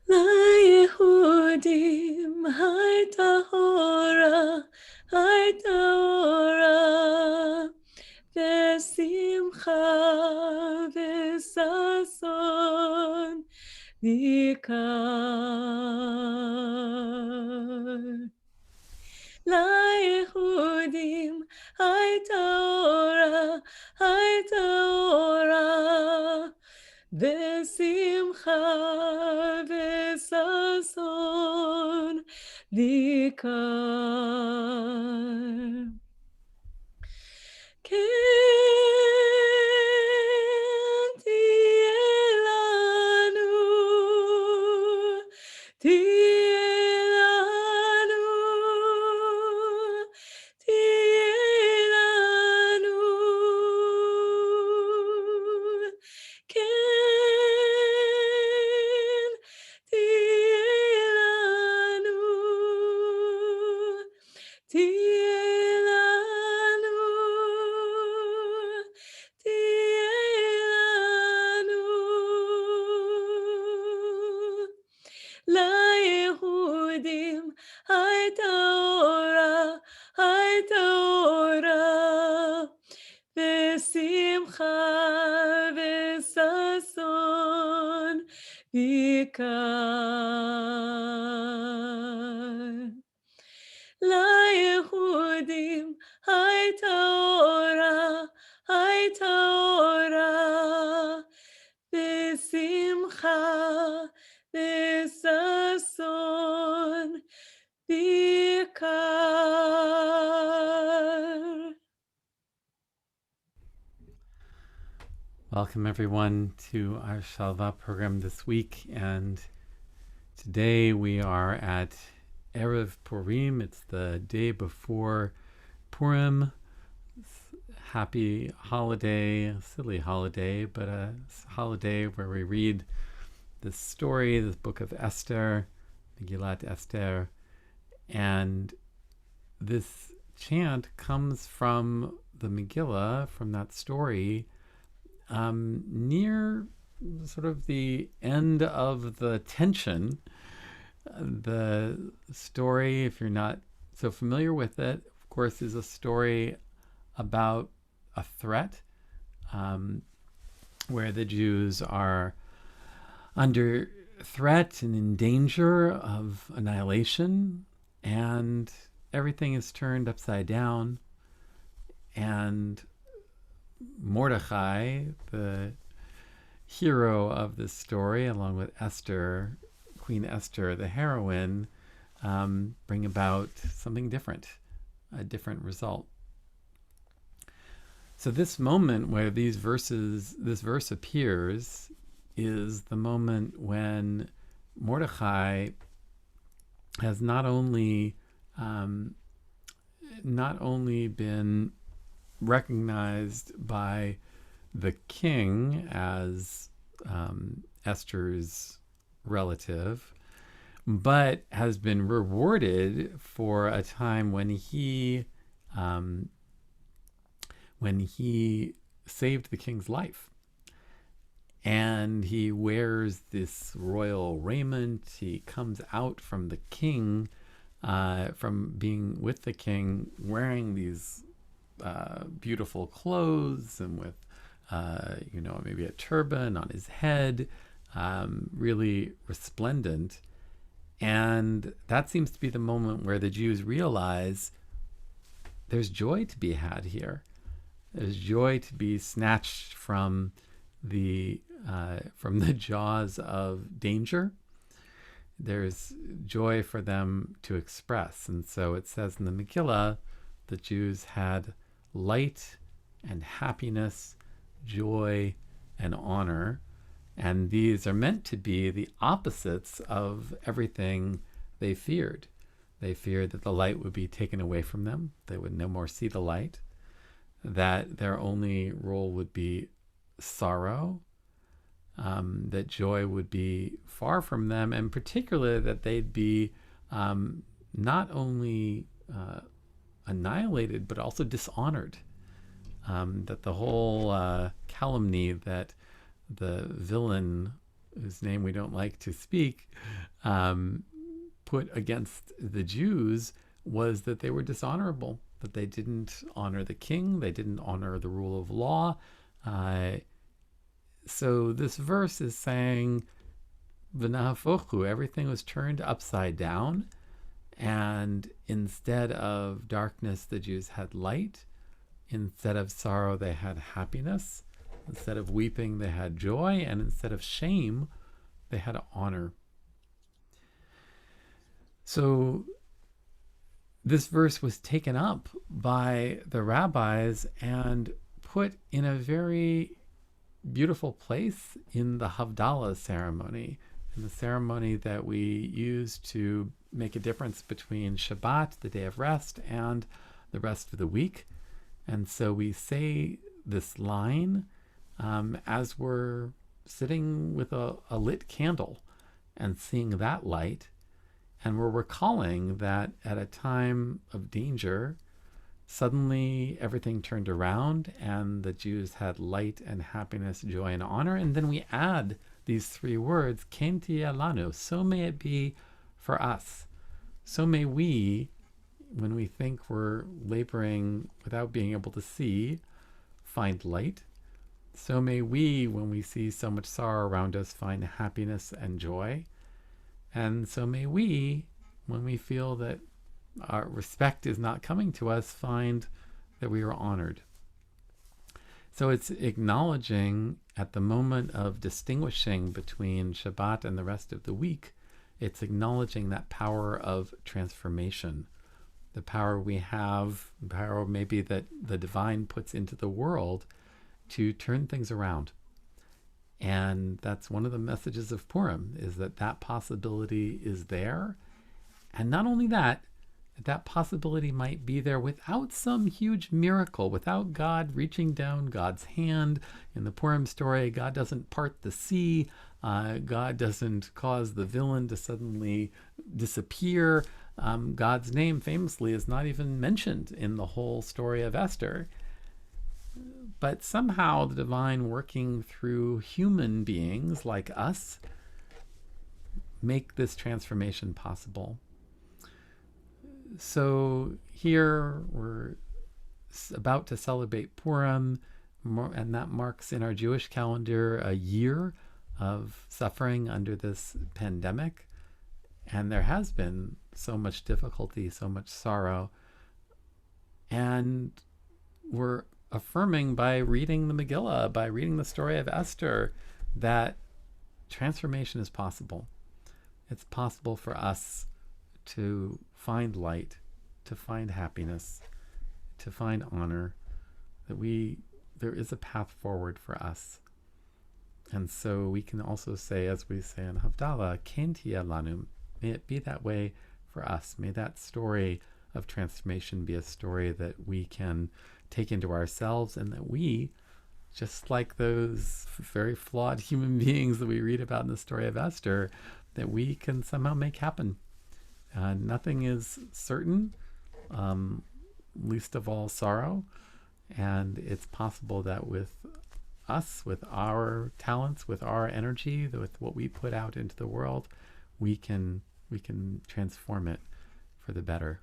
ליהודים הייתה אורה, ושמחה וששון ניכר. ליהודים הייתה אורה, ושמחה וששון ניכר. כן תהיה לנו, תהיה לנו, תהיה לנו, כן תהיה לנו, תהיה לנו, תהיה לנו. ליהודים הייתה אורה, ושמחה וששון ניכר. ליהודים הייתה אורה, ושמחה וששון ניכר. Welcome everyone to our Shalvah program this week, and today we are at Erev Purim. It's the day before Purim. Happy holiday, a silly holiday, but a holiday where we read this story, this Book of Esther, Megillat Esther, and this chant comes from the Megillah, from that story, near sort of the end of the tension. The story, if you're not so familiar with it, of course, is a story about a threat, where the Jews are under threat and in danger of annihilation, and everything is turned upside down, and Mordechai, the hero of this story, along with Esther, Queen Esther, the heroine, bring about something different, a different result. So this moment where this verse appears, is the moment when Mordechai has not only been recognized by the king as Esther's relative, but has been rewarded for a time when he saved the king's life. And he wears this royal raiment. He comes out from the king, from being with the king, wearing these beautiful clothes, and with maybe a turban on his head, really resplendent. And that seems to be the moment where the Jews realize there's joy to be had here. There's joy to be snatched from the jaws of danger. There's joy for them to express. And so it says in the Megillah, the Jews had light and happiness, joy and honor. And these are meant to be the opposites of everything they feared. They feared that the light would be taken away from them. They would no more see the light. That their only role would be sorrow. That joy would be far from them, and particularly that they'd be not only annihilated, but also dishonored. That the whole calumny that the villain, whose name we don't like to speak, put against the Jews was that they were dishonorable, that they didn't honor the king, they didn't honor the rule of law. So this verse is saying, V'nahafochu, everything was turned upside down, and instead of darkness, the Jews had light. Instead of sorrow, they had happiness. Instead of weeping, they had joy. And instead of shame, they had honor. So this verse was taken up by the rabbis and put in a very beautiful place in the Havdalah ceremony, in the ceremony that we use to make a difference between Shabbat, the day of rest, and the rest of the week. And so we say this line as we're sitting with a lit candle and seeing that light. And we're recalling that at a time of danger, suddenly everything turned around and the Jews had light and happiness, joy and honor. And then we add these three words, Ken tiyeh lanu, so may it be for us. So may we, when we think we're laboring without being able to see, find light. So may we, when we see so much sorrow around us, find happiness and joy. And so may we, when we feel that our respect is not coming to us, find that we are honored. So it's acknowledging at the moment of distinguishing between Shabbat and the rest of the week, it's acknowledging that power of transformation, the power we have, the power maybe that the divine puts into the world to turn things around. And that's one of the messages of Purim, is that that possibility is there. And not only that, that possibility might be there without some huge miracle, without God reaching down God's hand. In the Purim story, God doesn't part the sea. God doesn't cause the villain to suddenly disappear. God's name famously is not even mentioned in the whole story of Esther. But somehow the divine working through human beings like us make this transformation possible. So here we're about to celebrate Purim, and that marks in our Jewish calendar a year of suffering under this pandemic. And there has been so much difficulty, so much sorrow. And we're affirming by reading the Megillah, by reading the story of Esther, that transformation is possible. It's possible for us to find light, to find happiness, to find honor, that there is a path forward for us. And so we can also say, as we say in Havdalah, Ken tiyeh lanu, may it be that way for us. May that story of transformation be a story that we can take into ourselves, and that we, just like those very flawed human beings that we read about in the story of Esther, that we can somehow make happen. Nothing is certain, least of all sorrow. And it's possible that with us, with our talents, with our energy, with what we put out into the world, we can transform it for the better.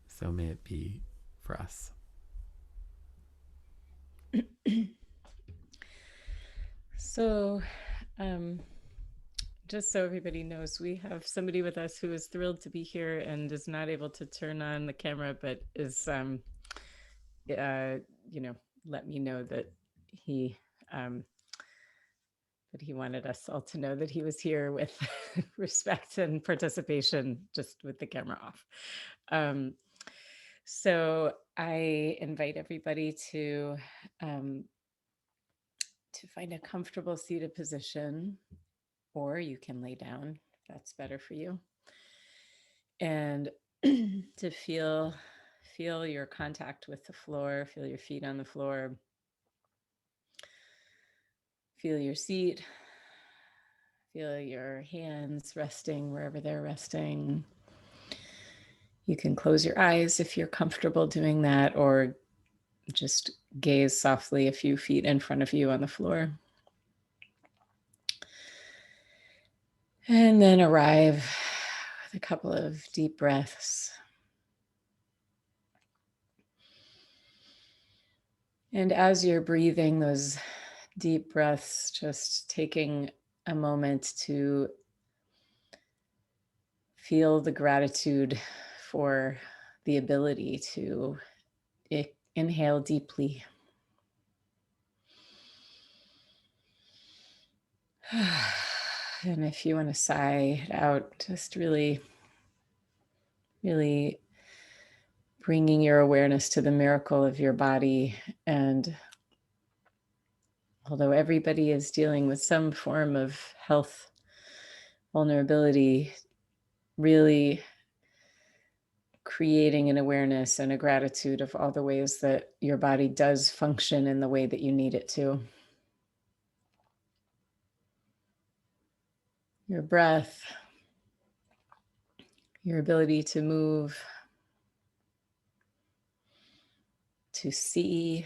So may it be for us. So, just so everybody knows, we have somebody with us who is thrilled to be here and is not able to turn on the camera, but is, let me know that he wanted us all to know that he was here with respect and participation, just with the camera off. So I invite everybody to find a comfortable seated position, or you can lay down if that's better for you. And to feel your contact with the floor, feel your feet on the floor, feel your seat, feel your hands resting wherever they're resting. You can close your eyes if you're comfortable doing that, or just gaze softly a few feet in front of you on the floor. And then arrive with a couple of deep breaths. And as you're breathing those deep breaths, just taking a moment to feel the gratitude for the ability to inhale deeply. And if you want to sigh it out, just really, really bringing your awareness to the miracle of your body. And although everybody is dealing with some form of health vulnerability, really creating an awareness and a gratitude of all the ways that your body does function in the way that you need it to. Your breath, your ability to move, to see,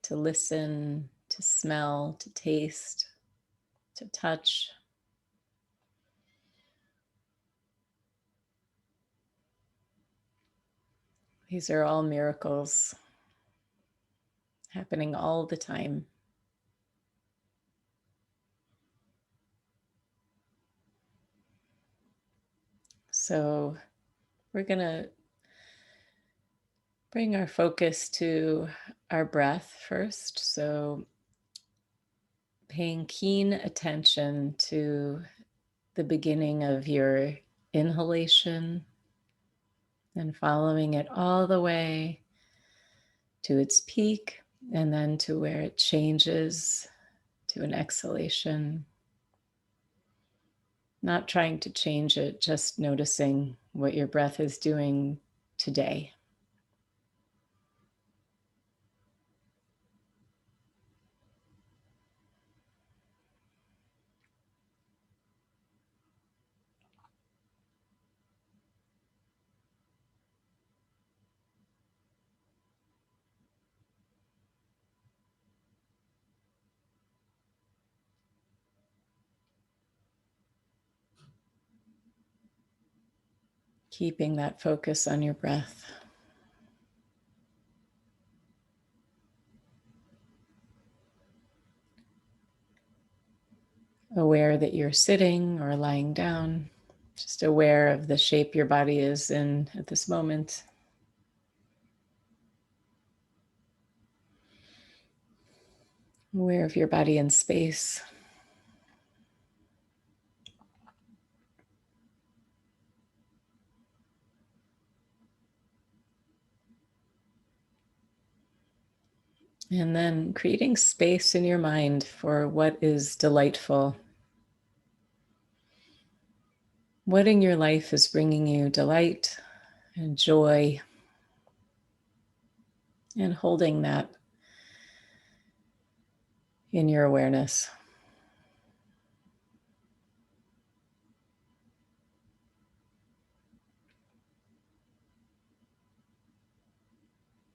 to listen, to smell, to taste, to touch. These are all miracles happening all the time. So we're going to bring our focus to our breath first. So paying keen attention to the beginning of your inhalation and following it all the way to its peak and then to where it changes to an exhalation. Not trying to change it, just noticing what your breath is doing today. Keeping that focus on your breath. Aware that you're sitting or lying down, just aware of the shape your body is in at this moment. Aware of your body in space. And then creating space in your mind for what is delightful. What in your life is bringing you delight and joy, and holding that in your awareness.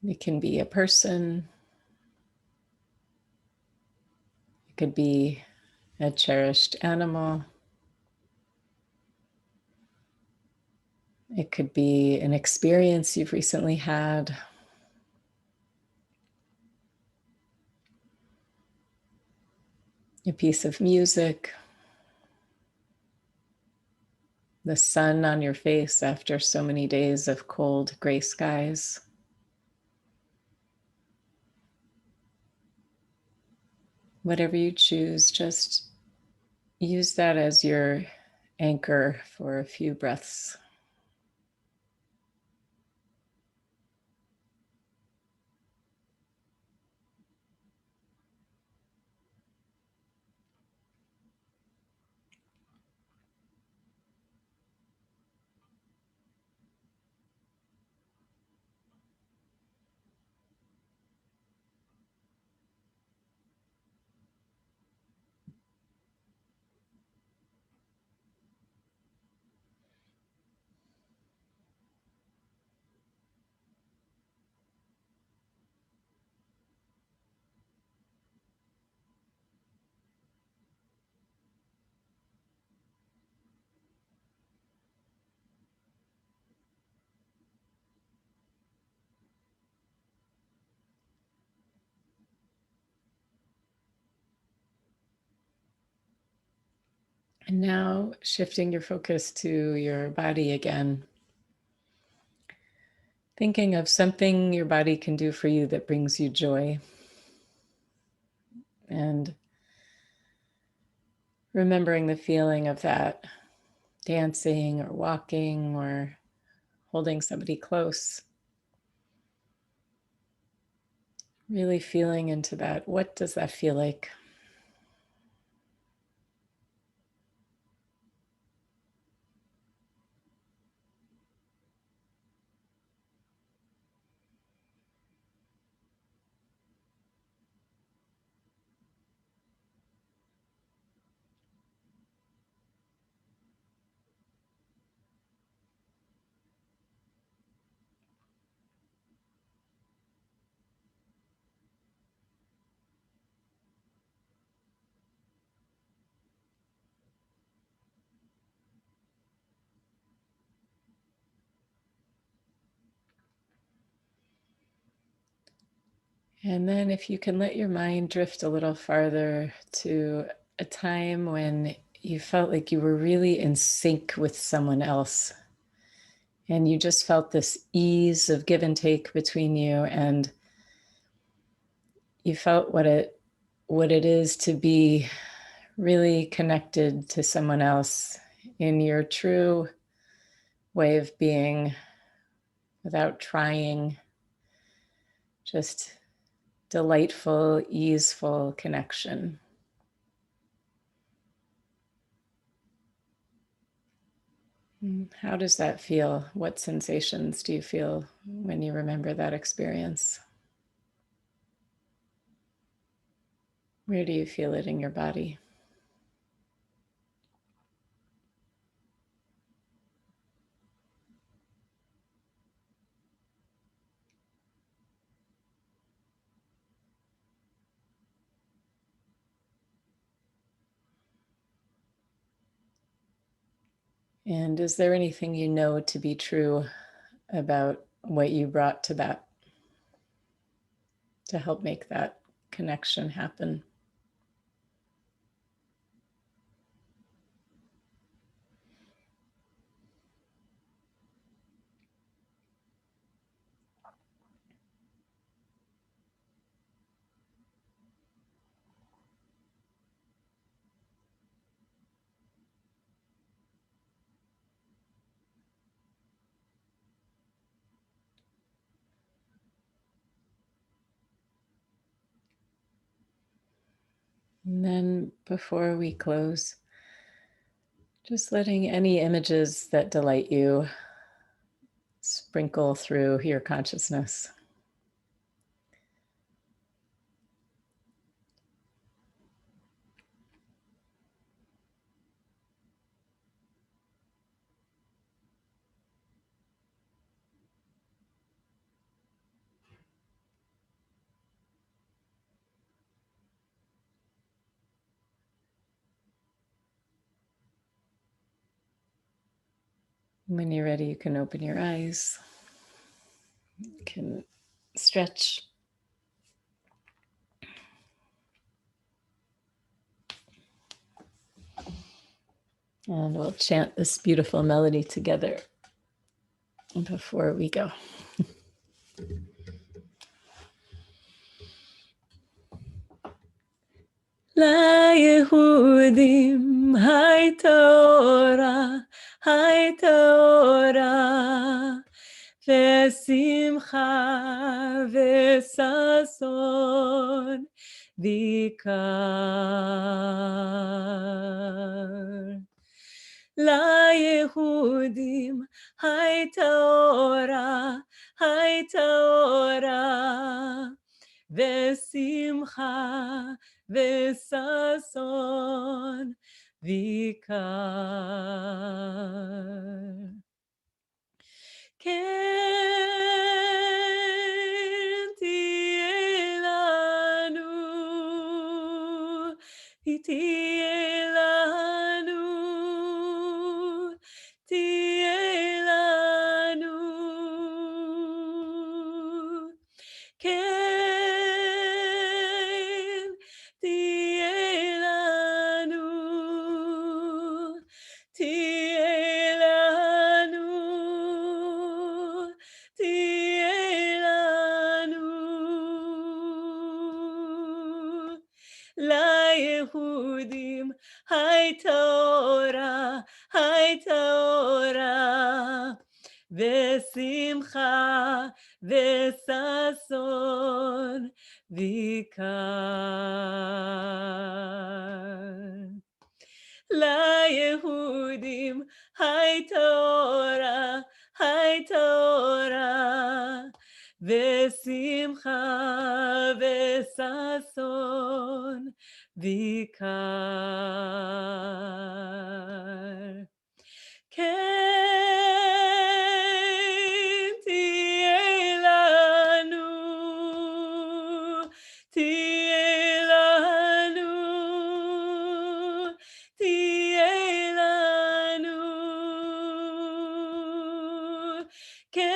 It can be a person, it could be a cherished animal, it could be an experience you've recently had. A piece of music, the sun on your face after so many days of cold gray skies. Whatever you choose, just use that as your anchor for a few breaths. And now shifting your focus to your body again. Thinking of something your body can do for you that brings you joy. And remembering the feeling of that, dancing or walking or holding somebody close. Really feeling into that. What does that feel like? And then if you can let your mind drift a little farther to a time when you felt like you were really in sync with someone else. And you just felt this ease of give and take between you, and you felt what it is to be really connected to someone else in your true way of being, without trying, just delightful, easeful connection. How does that feel? What sensations do you feel when you remember that experience? Where do you feel it in your body? And is there anything you know to be true about what you brought to that to help make that connection happen? And then before we close, just letting any images that delight you sprinkle through your consciousness. When you're ready, you can open your eyes. You can stretch. And we'll chant this beautiful melody together before we go. ליהודים היי תורה, ושמחה וששון ויקר. ליהודים היי תורה, ושמחה וששון ויקר. כן תהיה לנו, תהיה לנו, תהיה לנו. כן תהיה לנו, ליהודים הייתה אורה, ושמחה וששון ויקר. ליהודים הייתה אורה, ושמחה וששון ויקר. כן תהיה לנו, תהיה לנו, תהיה לנו, כן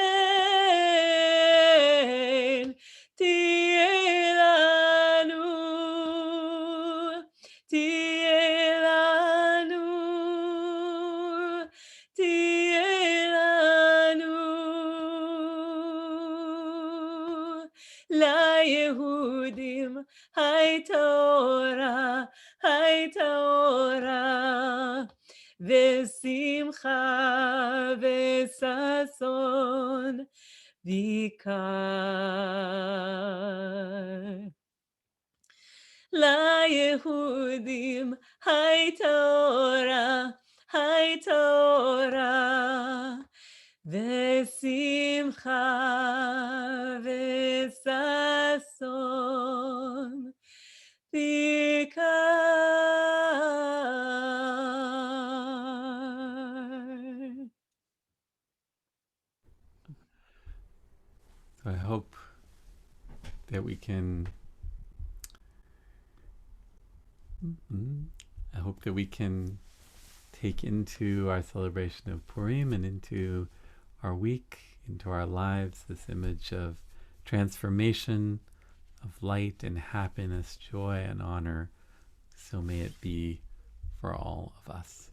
תהיה לנו, תהיה לנו, תהיה לנו. ליהודים הייתה אורה, ושמחה וששון ויקר. ליהודים הייתה אורה, ושמחה וששון ויקר. So I hope that we can take into our celebration of Purim and into our week, into our lives, this image of transformation, of light and happiness, joy and honor. So may it be for all of us.